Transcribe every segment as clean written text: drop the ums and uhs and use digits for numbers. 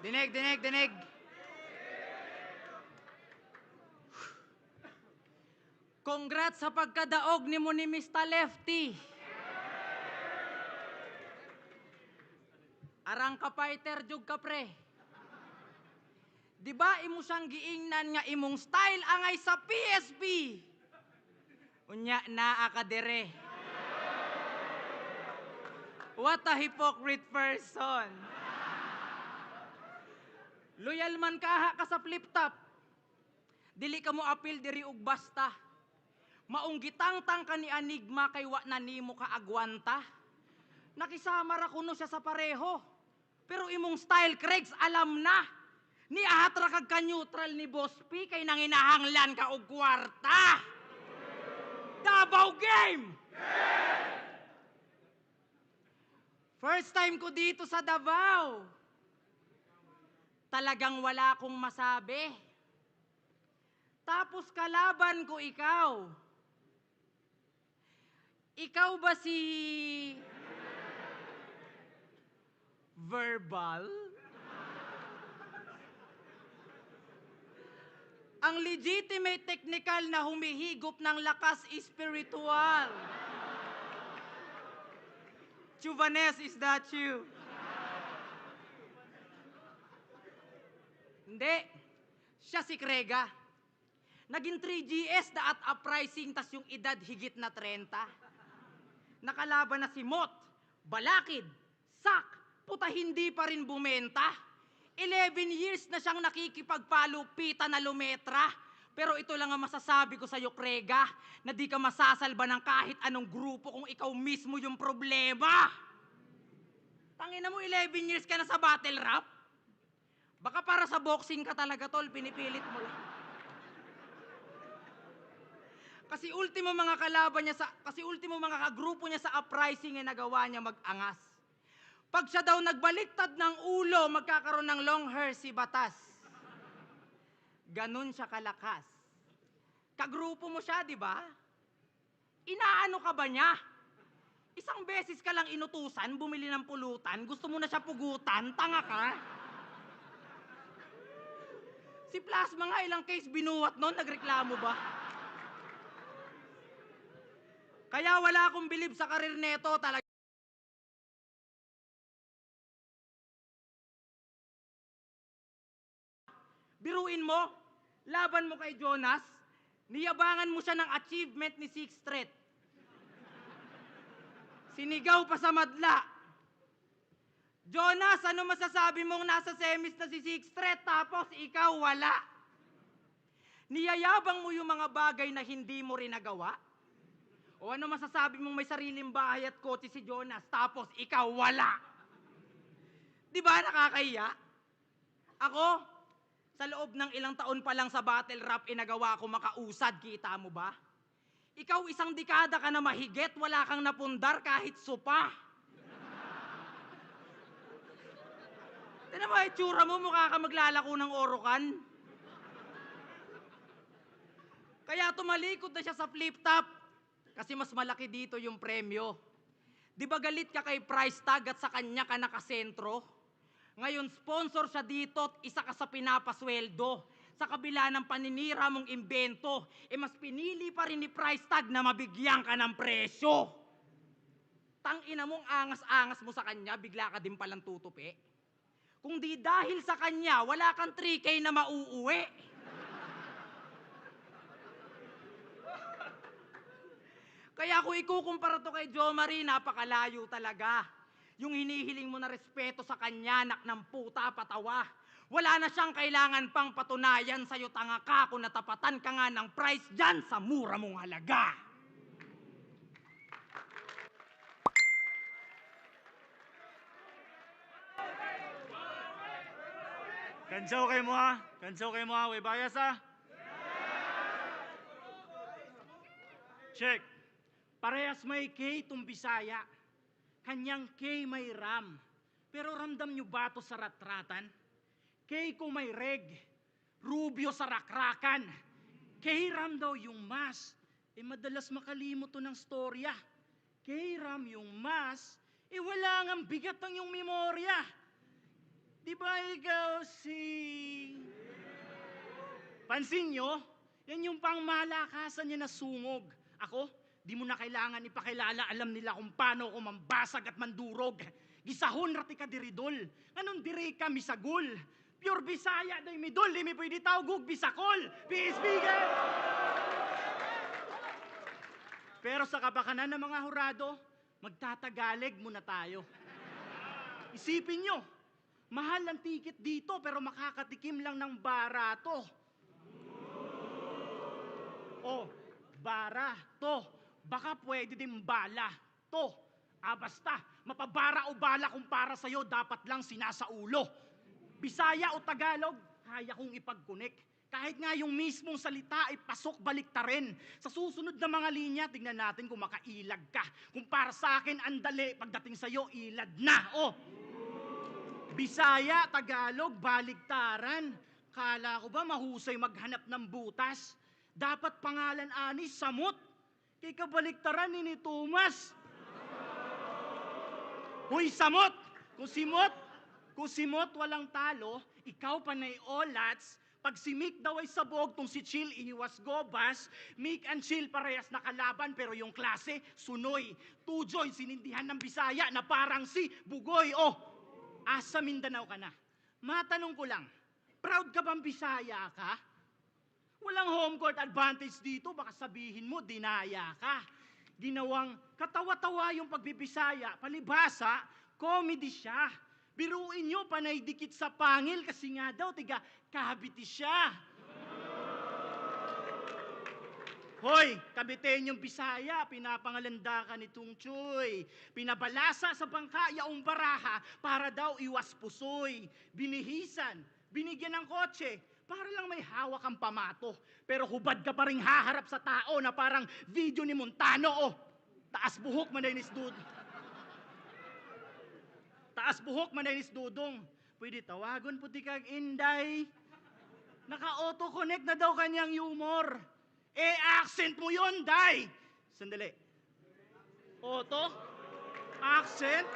Dinig, dinig, dinig. Congrats sa pagkadaog ni mo ni Mr. Lefty. Arang ka fighter jug ka pre. Di ba imo siyang giingnan nga imong style angay sa PSP? Unya naa ka dire. What a hypocrite person. Loyal man kaha ka sa flip top. Dili ka mo apil diri og basta. Maong gitangtang ka ni Enigma kay wa na nimo ka agwanta. Nakisama ra kuno siya sa pareho. Pero imong style, Craigs, alam na. Ni ahatra kag ka neutral ni Boss P kay nanginahanglan ka og kwarta. Davao game! First time ko dito sa Davao. Talagang wala akong masabi. Tapos kalaban ko ikaw. Ikaw ba si... verbal? Ang legitimate technical na humihigop ng lakas espiritual. Chuvanes, is that you? Hindi. Siya si Krega. Naging 3GS na at uprising tas yung edad higit na 30. Nakalaban na si Mot, Balakid, Sak, puta hindi pa rin bumenta. 11 years na siyang nakikipagpalupita na lumetra. Pero ito lang ang masasabi ko sa'yo, Krega, na di ka masasalba ng kahit anong grupo kung ikaw mismo yung problema. Tangina mo, 11 years ka na sa battle rap? Baka para sa boxing ka talaga, tol, pinipilit mo lang. Kasi ultimo mga kalaban niya ultimo mga kagrupo niya sa uprising ay nagawa niya mag-angas. Pag siya daw nagbaliktad ng ulo, magkakaroon ng long hair si Batas. Ganun siya kalakas. Kagrupo mo siya, di ba? Inaano ka ba niya? Isang beses ka lang inutusan, bumili ng pulutan, gusto mo na siya pugutan, tanga ka? Si Plasma nga ilang case binuwat noon, nagreklamo ba? Kaya wala akong bilib sa karir neto talaga. Biruin mo, laban mo kay Jonas, niyabangan mo siya ng achievement ni Sixth Street. Sinigaw pa sa madla. Jonas, ano masasabi mong nasa semis na si Sixth Street tapos ikaw wala? Niyayabang mo yung mga bagay na hindi mo rin nagawa? O ano masasabi mong may sariling bahay at kotse si Jonas tapos ikaw wala? Di ba nakakahiya? Ako, sa loob ng ilang taon pa lang sa battle rap, inagawa ko makausad, kita mo ba? Ikaw isang dekada ka na mahigit, wala kang napundar kahit supa. Tignan mo, itsura mo, mukha ka maglalako ng orokan. Kaya tumalikod na siya sa flip top, kasi mas malaki dito yung premyo. Di ba galit ka kay price tag at sa kanya ka nakasentro? Ngayon, sponsor siya dito at isa ka sa pinapasweldo. Sa kabila ng paninira mong imbento, mas pinili pa rin ni price tag na mabigyan ka ng presyo. Tangina mong angas-angas mo sa kanya, bigla ka din palang tutupi. Kung di dahil sa kanya, wala kang 3K na mauuwi. Kaya kung ikukumpara to kay Jo Marie, napakalayo talaga. Yung hinihiling mo na respeto sa kanya, nak ng puta, patawa. Wala na siyang kailangan pang patunayan sa'yo, tanga ka, kung natapatan ka nga ng price dyan sa mura mong halaga. Kansaw kayo mo ha, way bias ha. Check. Parehas may K itong Bisaya. Kanyang K may Ram. Pero ramdam nyo ba ito sa ratratan? K ko may Reg. Rubio sa rakrakan. K Ram daw yung mas. Madalas makalimot to ng storya. K Ram yung mas. Wala ngang bigat ang yung memorya. Di ba ikaw si... Pansin nyo? Yan yung pangmalakasan niya na sungog. Ako, di mo na kailangan ipakilala. Alam nila kung paano ako mambasag at mandurog. Gisahon rati ka diridol. Anong diri ka misagul? Pure Bisaya day midol. Di mi pwede tawgog bisakol. Biisbigan! Pero sa kapakanan ng mga hurado, magtatagalig muna tayo. Isipin nyo, mahal ang ticket dito pero makakatikim lang ng barato. Oh, barato. Baka pwede din bala. To. Basta, mapabara o bala kung para sa'yo, dapat lang sinasaulo. Bisaya o Tagalog, kaya kong ipag-connect. Kahit nga yung mismong salita ay pasok balik ta rin. Sa susunod na mga linya, tignan natin kung makailag ka. Kung para sa akin, andali, pagdating sa'yo, ilad na. Oh, Bisaya, Tagalog, baligtaran. Kala ko ba mahusay maghanap ng butas? Dapat pangalan ani, Samot. Kay kabaligtaran ni Thomas. Hoy, Samot! Kung simot walang talo, ikaw panay olats. Pag si Mick daw ay sabog, tong si Chill ihiwas gobas, Mick and Chill parehas na kalaban, pero yung klase, sunoy. Tujoy, sinindihan ng Bisaya na parang si Bugoy. Oh, asa Mindanao ka na. Matanong ko lang, proud ka bang Bisaya ka? Walang home court advantage dito, baka sabihin mo, dinaya ka. Ginawang katawa-tawa yung pagbibisaya, palibhasa, comedy siya. Biruin nyo, panay dikit sa pangil kasi nga daw, tiga, kabiti siya. Hoy, kabiten yung Bisaya, pinapangalanda ka ni Tung Choy. Pinabalasa sa bangka, yaong baraha, para daw iwas pusoy. Binihisan, binigyan ng kotse, para lang may hawak ang pamato. Pero hubad ka pa rin haharap sa tao na parang video ni Montano. Oh, taas buhok manaynis dudong. Pwede tawagon puti kag Inday. Naka-auto-connect na daw kanyang humor. Accent mo yon, Day. Sandali. Auto? Accent?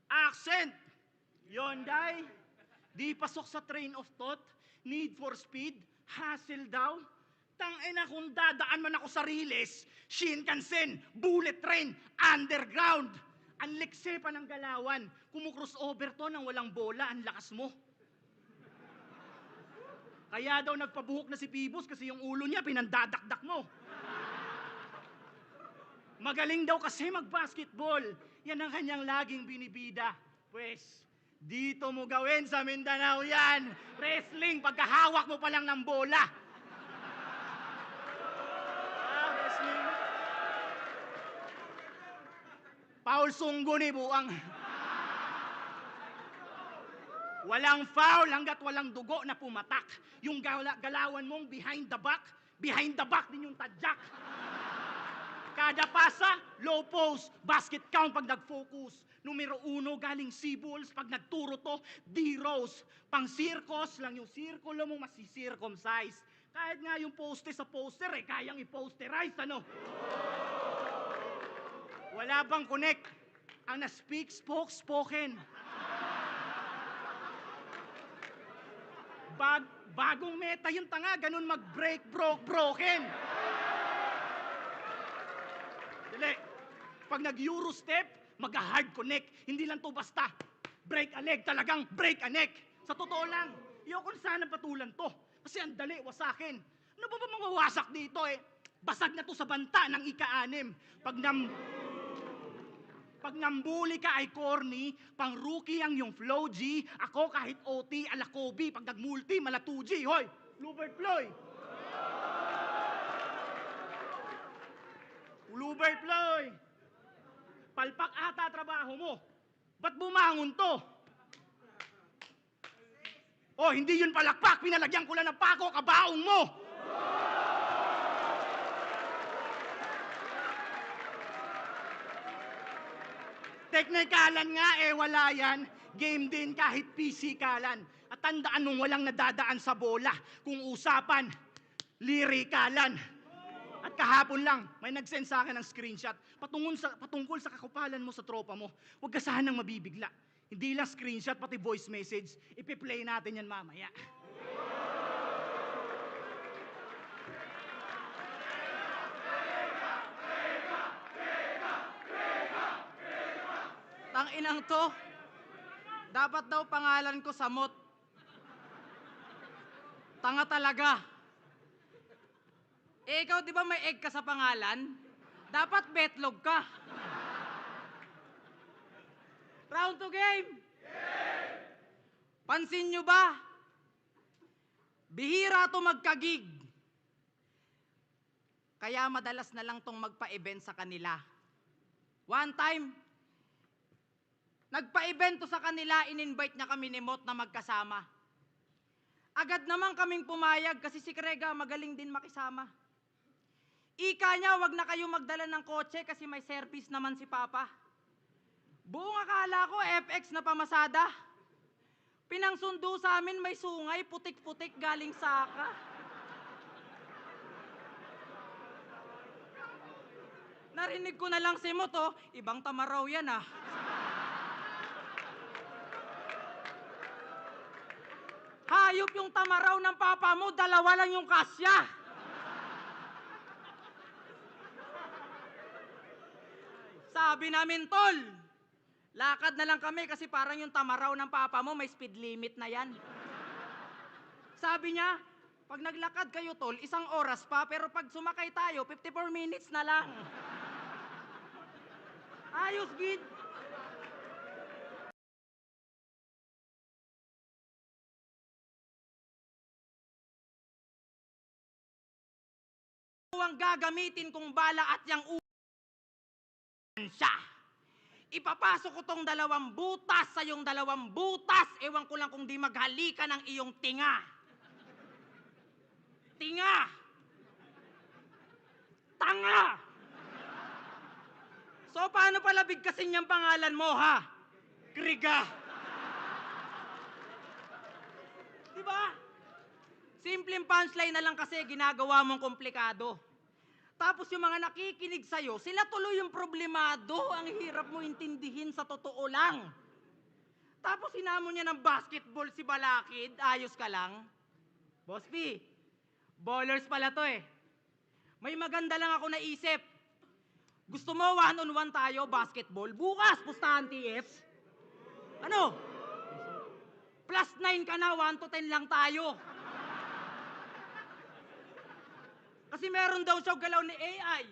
Accent. Yon, Day. Di pasok sa train of thought. Need for speed. Hassle daw. Tangina kung dadaan man ako sa Riles, Shinkansen, bullet train, underground. Ang lekse pa ng galawan. Kumu-crossover to nang walang bola. Ang lakas mo. Kaya daw nagpabuhok na si Pibos kasi yung ulo niya pinandadakdak mo. Magaling daw kasi mag-basketball. Yan ang kanyang laging binibida. Pues, dito mo gawin sa Mindanao yan. Wrestling, pagkahawak mo pa lang ng bola. Wrestling. Paul Sunggo ni buang. Walang foul hanggat walang dugo na pumatak. Yung galawan mong behind the back din yung tadyak. Kada pasa, low post, basket count pag nag-focus. Numero 1, galing C-balls, pag nagturo to, D-rows. Pang circus lang yung circle mo, masisircumcise. Kahit nga yung poste sa poster, kayang i-posterize, ano? Wala bang connect? Ang na-speak, spoken. Bagong meta yung tanga, ganun mag-break, broken. Dali, pag nag-Euro step, mag-hard connect. Hindi lang to basta break a leg, talagang break a neck. Sa totoo lang, ayoko sana patulan to. Kasi ang dali, wasakin. Ano ba mga wasak dito Basag na to sa banta ng ika-6. Pag nambuli ka ay corny, pang rookie ang yung flow G. Ako kahit OT, ala Kobe. Pag nagmulti, mala 2G. Hoy, Lubert Ploy. Lubert Ploy. Palpak ata trabaho mo. Ba't bumangon to? Oh, hindi yun palakpak. Pinalagyan ko lang ng pako, kabaong mo. Teknikalan nga wala yan. Game din kahit pisikalan. At tandaan mong walang nadadaan sa bola. Kung usapan, lirikalan. At Kahapon lang, may nag-send sa akin ng screenshot patungkol sa kakupalan mo sa tropa mo. Huwag ka sanang mabibigla. Hindi lang screenshot, pati voice message. Ipi-play natin yan mamaya. Tanginang to, dapat daw pangalan ko Samot. Tanga talaga. Eh, ikaw di ba may egg ka sa pangalan? Dapat betlog ka. Round to game! Pansin nyo ba? Bihira to magkagig. Kaya madalas na lang tong magpa-event sa kanila. One time, nagpa-event to sa kanila, in-invite niya kami ni Mot na magkasama. Agad naman kaming pumayag kasi si Krega magaling din makisama. Ika niya, wag na kayo magdala ng kotse kasi may service naman si Papa. Buong akala ko FX na pamasada. Pinangsundo sa amin may sungay, putik-putik galing Saka. Narinig ko na lang si Moto, ibang tamaraw yan ah. Hayop yung tamaraw ng papa mo, dalawa lang yung kasya. Sabi namin, tol, lakad na lang kami kasi parang yung tamaraw ng papa mo may speed limit na yan. Sabi niya, pag naglakad kayo, tol, 1 oras pa, pero pag sumakay tayo, 54 minutes na lang. Ayos, gid. Ang gagamitin kong bala at yang siya. Ipapasok ko tong 2 butas sa yung 2 butas. Ewan ko lang kung di maghalikan ng iyong tinga. Tinga! Tanga! So, paano pala bigkasin yung pangalan mo, ha? Kriga! Diba? Simpleng punchline na lang kasi ginagawa mong komplikado. Tapos yung mga nakikinig sa'yo, sila tuloy yung problemado. Ang hirap mo intindihin sa totoo lang. Tapos sinamon niya ng basketball si Balakid, ayos ka lang. Boss P, ballers pala to eh. May maganda lang ako naisip. Gusto mo 1-on-1 tayo, basketball? Bukas, pustahan TF. Ano? +9 ka na, 1 to 10 lang tayo. Kasi meron daw siya galaw ni AI.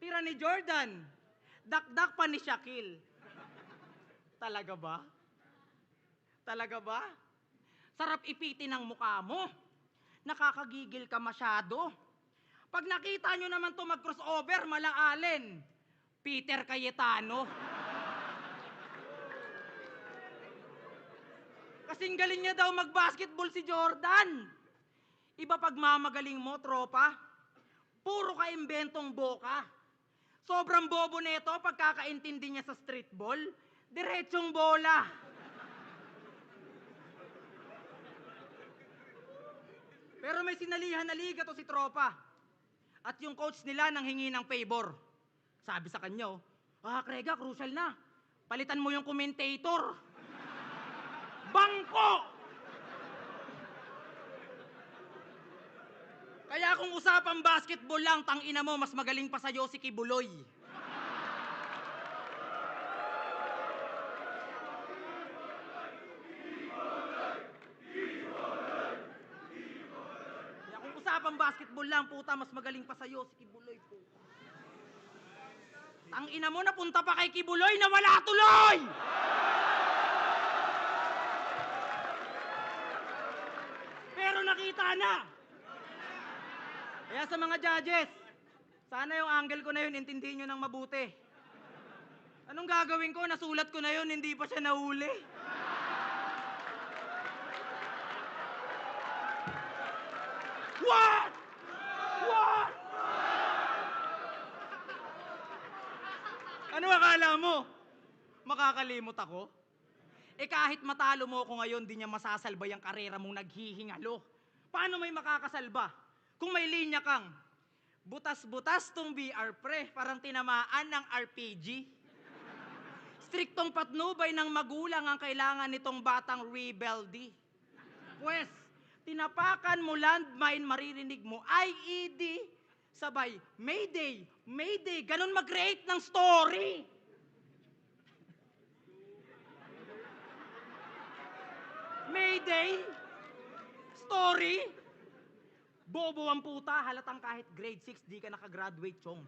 Tira ni Jordan. Dakdak pa ni Shaquille. Talaga ba? Talaga ba? Sarap ipitin ang mukha mo. Nakakagigil ka masyado. Pag nakita nyo naman to mag-crossover, Mala-Allen. Peter Cayetano. Kasing galing niya daw mag-basketball si Jordan. Iba pag mamagaling mo, tropa. Puro ka imbentong boka. Sobrang bobo nito pagkakaintindi niya sa street ball. Diretsong bola. Pero may sinalihan na liga to si tropa. At yung coach nila nang hingi ng favor. Sabi sa kanya, Krega, crucial na. Palitan mo yung commentator. Bangko! Kaya kung usapang basketball lang, tangina mo, mas magaling pa sa'yo si Kibuloy. Kaya kung usapang basketball lang, puta, mas magaling pa sa'yo si Kibuloy po. Tangina mo, napunta pa kay Kibuloy na wala tuloy! Pero nakita na! Kaya sa mga judges, sana yung angle ko na yun, intindihin nyo ng mabuti. Anong gagawin ko? Nasulat ko na yun, hindi pa siya nahuli. What? What? Ano akala mo? Makakalimot ako? Eh kahit matalo mo ako ngayon, di niya masasalba yung karera mong naghihingalo. Paano may makakasalba? Kung may linya kang Butas-butas tong BR pre, parang tinamaan ng RPG. Striktong patnubay ng magulang ang kailangan nitong batang rebelde. Pwes, tinapakan mo landmine, maririnig mo IED, sabay, Mayday, Mayday, ganun mag-create ng story. Mayday, story, bobo ang puta, halatang kahit grade 6 di ka nakagraduate, chong.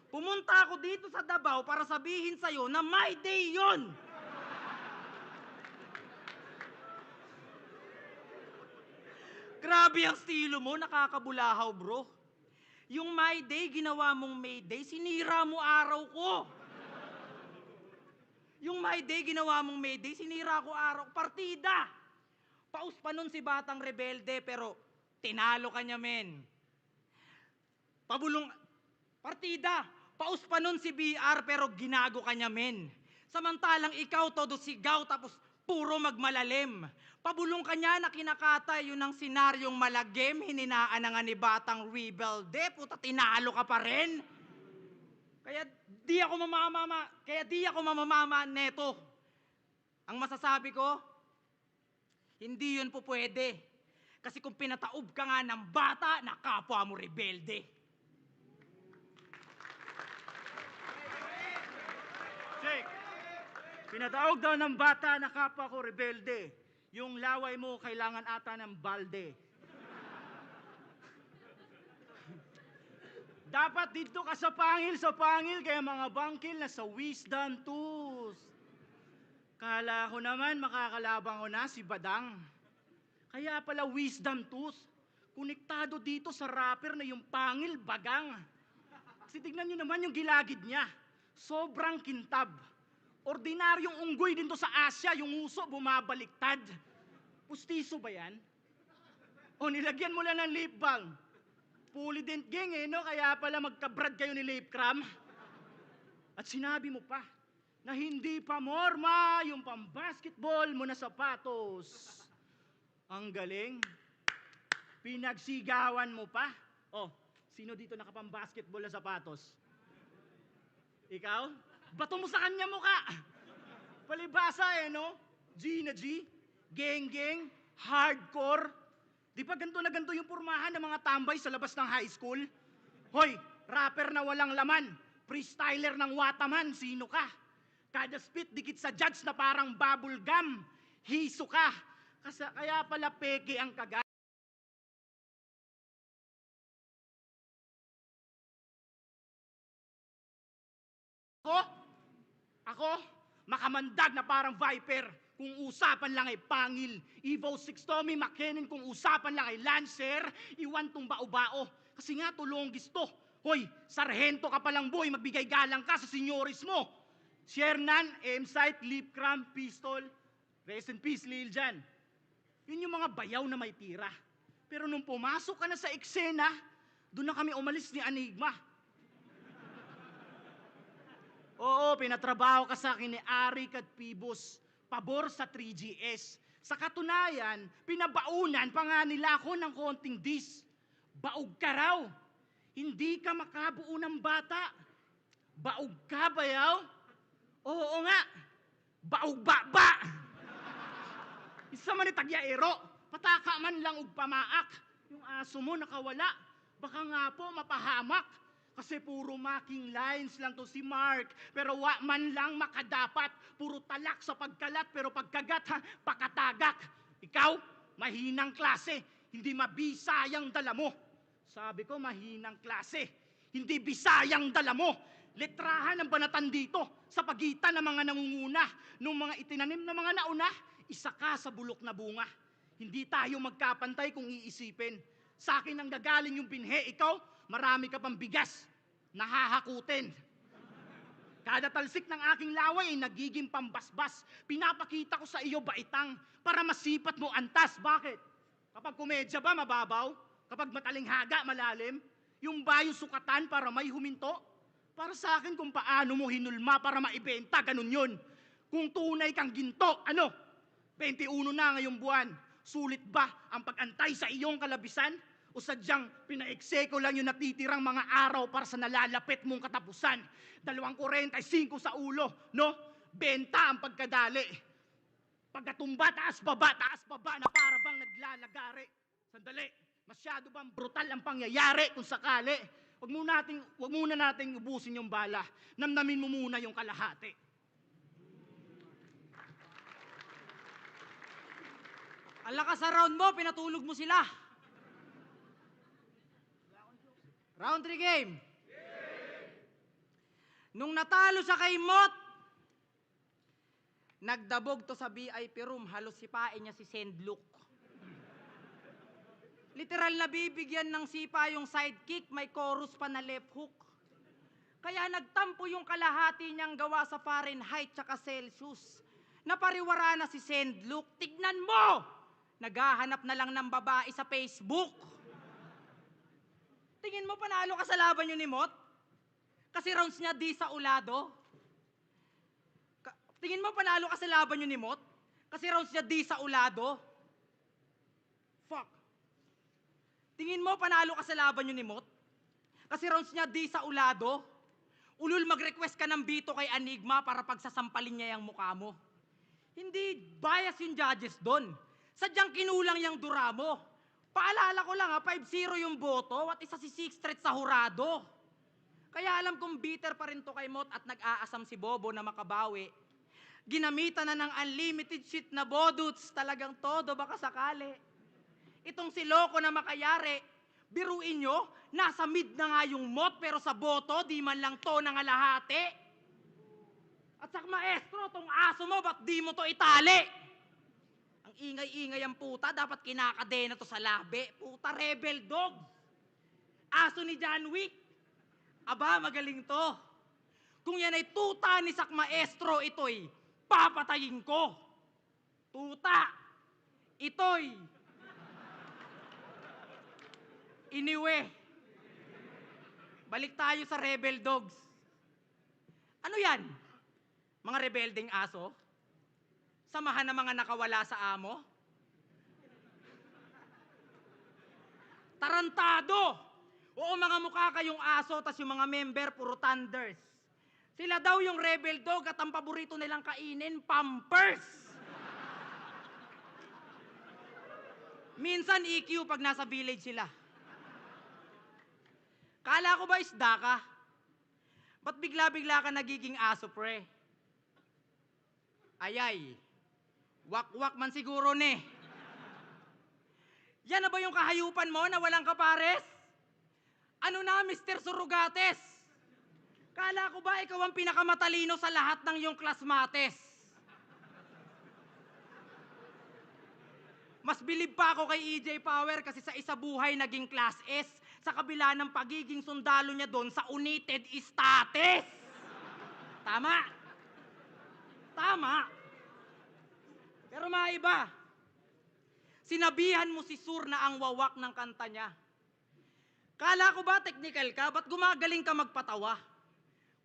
Pumunta ako dito sa Davao para sabihin sa'yo na my day yun! Grabe ang estilo mo, nakakabulahaw bro. Yung my day, ginawa mong may day, sinira mo araw ko. Yung my day, ginawa mong may day, sinira ko araw, partida. Paus pa nun si Batang Rebelde, pero tinalo ka niya, men. Pabulong, partida. Paus pa nun si BR, pero ginago ka niya, men. Samantalang ikaw, todo sigaw, tapos puro magmalalim. Pabulong ka niya na kinakatay, yun ang senaryong malagim, hininaan na nga ni Batang Rebelde, puta, tinalo ka pa rin. Kaya di ako mamamama neto. Ang masasabi ko, hindi yun po pwede. Kasi kung pinataob ka nga ng bata, na kapwa mo rebelde. Check! Pinataog daw ng bata na kapwa ko rebelde. Yung laway mo kailangan ata ng balde. Dapat dito ka sa pangil, kaya mga bangkil na sa wisdom tools. Kala ko naman makakalabang ko na si Badang. Kaya pala wisdom tools, konektado dito sa rapper na yung pangil bagang. Kasi tignan nyo naman yung gilagid niya. Sobrang kintab. Ordinaryong unggoy dito sa Asia, yung uso bumabaliktad. Pustiso ba yan? O nilagyan mo lang ng lip balm. Fully dent gang no? Kaya pala magkabrad kayo ni Lip Cram. At sinabi mo pa na hindi pa morma yung pambasketball mo na sapatos. Ang galing. Pinagsigawan mo pa. Oh, sino dito nakapambasketball na sapatos? Ikaw? Bato mo sa kanya mukha. Palibasa no? G na G, geng, hardcore. Di ba ganito na ganito yung pormahan ng mga tambay sa labas ng high school? Hoy, rapper na walang laman, freestyler ng Wataman, sino ka? Kada spit dikit sa judge na parang bubble gum, hiso ka. Kaya pala peke ang kagat. Ako, makamandag na parang viper. Kung usapan lang ay pangil. Evo 6 Tommy McKinnon, kung usapan lang ay Lancer, iwan tong bao-bao. Kasi nga tulong gisto. Hoy, sarhento ka palang boy, magbigay galang ka sa senyoris mo. Shernan, M-Sight, Lip Cram, Pistol, rest in peace, Lil Jan. Yun yung mga bayaw na may tira. Pero nung pumasok ka na sa eksena, doon na kami umalis ni Enigma. Oo, pinatrabaho ka sa akin ni Arik at Pibos. Pabor sa 3GS. Sa katunayan, pinabaunan pa nga nila ako ng konting dis. Baog ka raw. Hindi ka makabuo ng bata. Baog ka, bayaw? Oo nga. Baog ba? Isa man itagyaero. Pataka man lang og pamaak. Yung aso mo nakawala. Baka nga po mapahamak. Kasi puro making lines lang to si Mark. Pero wa man lang makadapat. Puro talak sa pagkalat. Pero pagkagat ha, pakatagak. Ikaw, mahinang klase. Hindi mabisayang dala mo. Sabi ko, mahinang klase. Hindi bisayang dala mo. Letrahan ang banatan dito sa pagitan ng mga nangunguna. Nung mga itinanim na mga nauna, isa ka sa bulok na bunga. Hindi tayo magkapantay kung iisipin. Sa akin ang gagaling yung binhe. Ikaw, marami ka pang bigas. Nahahakutin. Kada talsik ng aking laway ay nagiging pambasbas. Pinapakita ko sa iyo baitang para masipat mo antas. Bakit? Kapag komedya ba mababaw? Kapag matalinghaga malalim? Yung bayo sukatan para may huminto? Para sa akin kung paano mo hinulma para maibenta, ganun yun. Kung tunay kang ginto, 21 na ngayong buwan. Sulit ba ang pag-antay sa iyong kalabisan? O sadyang pinaekseko lang yung natitirang mga araw para sa nalalapit mong katapusan. 2.45 sa ulo, no? Benta ang pagkadali. Pagkatumba, taas baba na para bang naglalagari. Sandali, masyado bang brutal ang pangyayari kung sakali? Wag muna nating ubusin yung bala. Namnamin mo muna yung kalahati. Ang lakas sa round mo, pinatulog mo sila. Round 3 game. Nung natalo siya kay Mot, nagdabog to sa VIP room, halos sipain niya si Sendlook. Literal na bibigyan ng sipa yung sidekick, may chorus pa na left hook. Kaya nagtampo yung kalahati niyang gawa sa Fahrenheit tsaka Celsius. Napariwara na si Sendlook. Tignan mo! Naghahanap na lang ng babae sa Facebook. Tingin mo panalo ka sa laban yun ni Mot? Kasi rounds niya di sa ulado. Tingin mo panalo ka sa laban yun ni Mot? Kasi rounds niya di sa ulado. Fuck. Tingin mo panalo ka sa laban yun ni Mot? Kasi rounds niya di sa ulado. Ulul mag-request ka ng bito kay Enigma para pagsasampalin niya yung mukha mo. Hindi bias yung judges doon. Sadyang kinulang yung dura mo. Paalala ko lang 5-0 yung boto at isa si Six Threat sa hurado. Kaya alam kong bitter pa rin to kay Mot at nag-aasam si Bobo na makabawi. Ginamitan na ng unlimited shit na boduts, talagang todo baka sakali. Itong si Loco na makayari, biruin nyo, nasa mid na nga yung Mot pero sa boto, di man lang to nangalahati. At sa maestro, tong aso mo, ba't di mo to itali? Ang ingay-ingay ang puta, dapat kinakadena to sa labi. Puta, rebel dog. Aso ni John Wick. Aba, magaling to. Kung yan ay tuta ni Sak Maestro, ito'y papatayin ko. Tuta. Ito'y iniwe. Balik tayo sa rebel dogs. Ano yan? Mga rebelding aso? Samahan ng mga nakawala sa amo? Tarantado! Oo, mga mukha kayong aso, tas yung mga member, puro thunders. Sila daw yung rebel dog at ang paborito nilang kainin, Pampers! Minsan EQ pag nasa village sila. Kala ko ba isda ka? Ba't bigla-bigla ka nagiging aso, pre? Ayay. Wak-wak man siguro ne. Yan na ba yung kahayupan mo na walang kapares? Ano na, Mr. Surugates? Kala ko ba ikaw ang pinakamatalino sa lahat ng iyong klasmates? Mas bilib pa ako kay EJ Power kasi sa isa buhay naging class S sa kabila ng pagiging sundalo niya doon sa United States. Tama? Tama. Pero maiba. Sinabihan mo si Sur na ang wawak ng kanta niya. Kala ko ba technical ka? Ba't gumagaling ka magpatawa?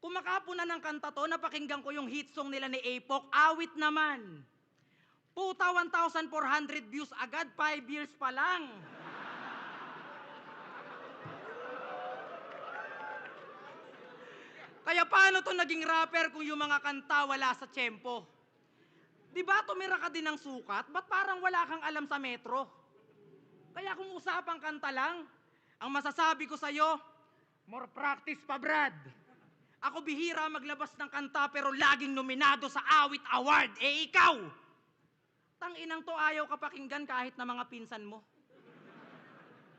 Kung makapunan ng kanta to, napakinggan ko yung hit song nila ni Apok, awit naman. Puta, 1,400 views agad, 5 years pa lang. Kaya paano to naging rapper kung yung mga kanta wala sa tiyempo? Di ba tumira ka din ng sukat? Ba't parang wala kang alam sa metro? Kaya kung usapang kanta lang, ang masasabi ko sa'yo, more practice pa, Brad. Ako bihira maglabas ng kanta pero laging nominado sa Awit Award. Eh ikaw, tanginang to ayaw ka pakinggan kahit na mga pinsan mo.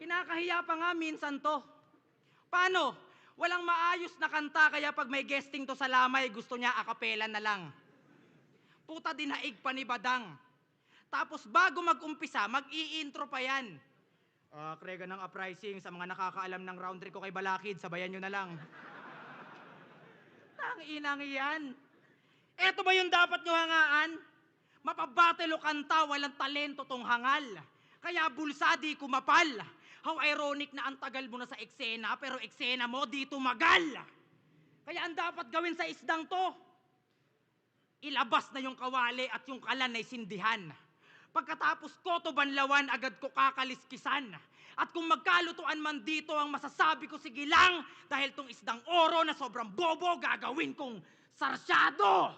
Kinakahiya pa nga minsan to. Paano? Walang maayos na kanta kaya pag may guesting to sa lamay, gusto niya akapela na lang. Puta, dinaig pa ni Badang. Tapos bago mag-umpisa, mag-i-intro pa yan. Krega ng uprising sa mga nakakaalam ng round 3 ko kay Balakid, sabayan nyo na lang. Tanginang yan. Eto ba yung dapat nyo hangaan? Mapabattle o kanta, walang talento tong hangal. Kaya bulsa di kumapal. How ironic na ang tagal mo na sa eksena, pero eksena mo di tumagal. Kaya ang dapat gawin sa isdang to, ilabas na yung kawali at yung kalan ay sindihan. Pagkatapos ko to banlawan, agad ko kakaliskisan. At kung magkalutuan man dito ang masasabi ko, sige lang, dahil tong isdang oro na sobrang bobo, gagawin kong sarsyado!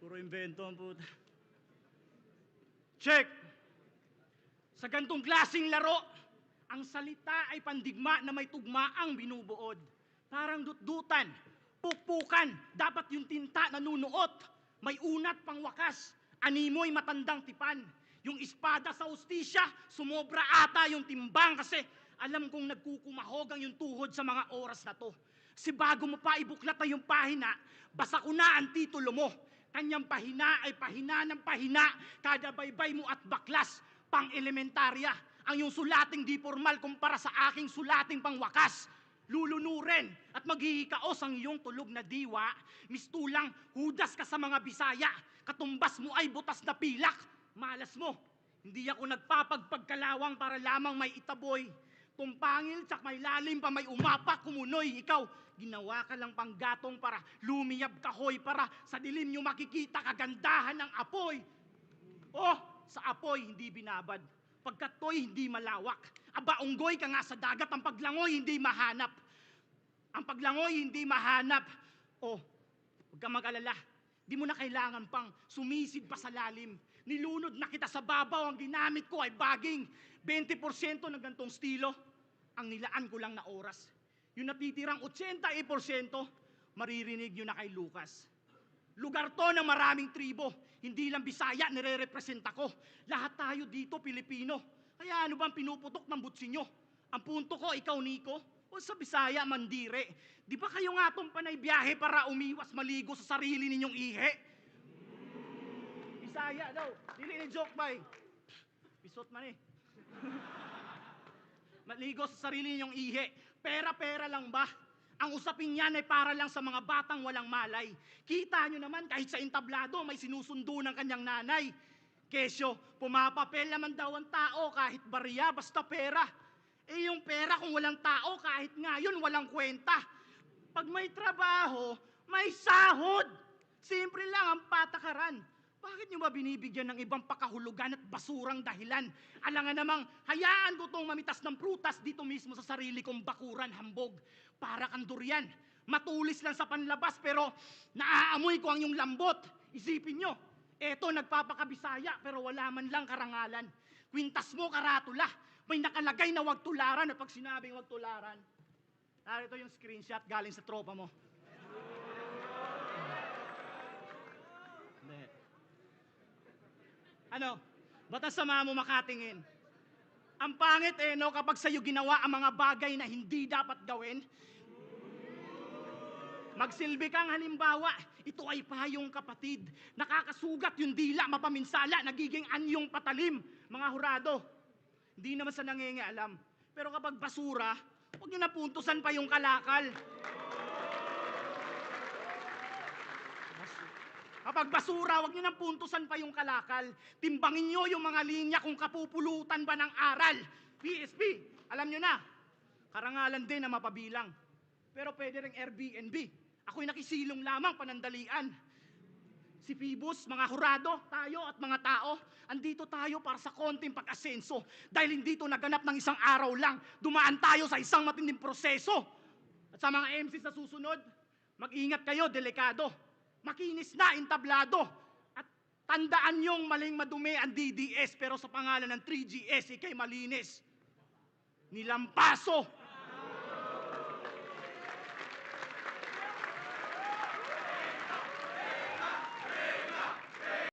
Puro invento ang puta. Check! Sa gantong klaseng laro, ang salita ay pandigma na may tugmaang binubuod. Parang dutdutan, pukpukan, dapat yung tinta nanunuot. May unat pang wakas, animoy matandang tipan. Yung espada sa ustisya, sumobra ata yung timbang kasi alam kong nagkukumahogang yung tuhod sa mga oras na to. Si bago mo pa ibuklat na yung pahina, basa ko na ang titulo mo. Kanyang pahina ay pahina ng pahina, kada baybay mo at baklas, pang-elementarya. Ang yung sulating di formal kumpara sa aking sulating pangwakas. Lulunurin at maghihikaos ang iyong tulog na diwa, mistulang hudas ka sa mga Bisaya, katumbas mo ay butas na pilak. Malas mo, hindi ako nagpapagpagkalawang para lamang may itaboy. Tumpangil, tsak may lalim pa, may umapak, kumunoy. Ikaw, ginawa ka lang panggatong para lumiyab kahoy, para sa dilim nyo makikita kagandahan ng apoy. Oh, sa apoy hindi binabad. Pagkat to'y hindi malawak. Aba, unggoy ka nga sa dagat, ang paglangoy hindi mahanap. Ang paglangoy hindi mahanap. Oh, huwag kang mag-alala. Di mo na kailangan pang sumisid pa sa lalim. Nilunod na kita sa babaw, ang ginamit ko ay baging. 20% ng gantong estilo, ang nilaan ko lang na oras. Yung natitirang 80%, maririnig nyo na kay Lucas. Lugar to ng maraming tribo. Hindi lang Bisaya, nire-representa ko. Lahat tayo dito, Pilipino. Kaya ano bang pinuputok ng butsi nyo? Ang punto ko, ikaw, Nico, o sa Bisaya, Mandire. Di ba kayo nga itong panay biyahe para umiwas maligo sa sarili ninyong ihe? Bisaya daw. Dili ni joke bay. Pisot man eh. Maligo sa sarili ninyong ihe. Pera-pera lang ba? Ang usapin niyan ay para lang sa mga batang walang malay. Kita nyo naman kahit sa entablado may sinusundo ng kanyang nanay. Kesyo, pumapapel naman daw ang tao kahit barya basta pera. Eh yung pera kung walang tao kahit ngayon walang kwenta. Pag may trabaho, may sahod. Simple lang ang patakaran. Bakit nyo ba binibigyan ng ibang pakahulugan at basurang dahilan? Alangan namang, hayaan ko tong mamitas ng prutas dito mismo sa sarili kong bakuran hambog. Para kang durian. Matulis lang sa panlabas pero naaamoy ko ang iyong lambot. Isipin nyo, eto nagpapakabisaya pero wala man lang karangalan. Kwintas mo karatula. May nakalagay na wag tularan at pag sinabing wag tularan, narito yung screenshot galing sa tropa mo. Ano? Ba't sama mo makatingin? Ang pangit no, kapag sa'yo ginawa ang mga bagay na hindi dapat gawin. Magsilbi kang halimbawa, ito ay payong kapatid. Nakakasugat yung dila, mapaminsala, nagiging anyong patalim. Mga hurado, hindi naman sa nangingialam. Pero kapag basura, huwag nyo napuntusan pa yung kalakal. Kapag basura, huwag nyo nang puntusan pa yung kalakal. Timbangin nyo yung mga linya kung kapupulutan ba ng aral. PSP, alam nyo na, karangalan din na mapabilang. Pero pwede rin Airbnb. Ako'y nakisilong lamang panandalian. Si Phoebus, mga hurado, tayo at mga tao, andito tayo para sa konting pag-asenso. Dahil hindi ito naganap ng isang araw lang, dumaan tayo sa isang matinding proseso. At sa mga MC sa susunod, mag-ingat kayo, delikado. Makinis na, entablado. At tandaan niyong maling madumi ang DDS, pero sa pangalan ng 3GS, ikay malinis. Nilampaso.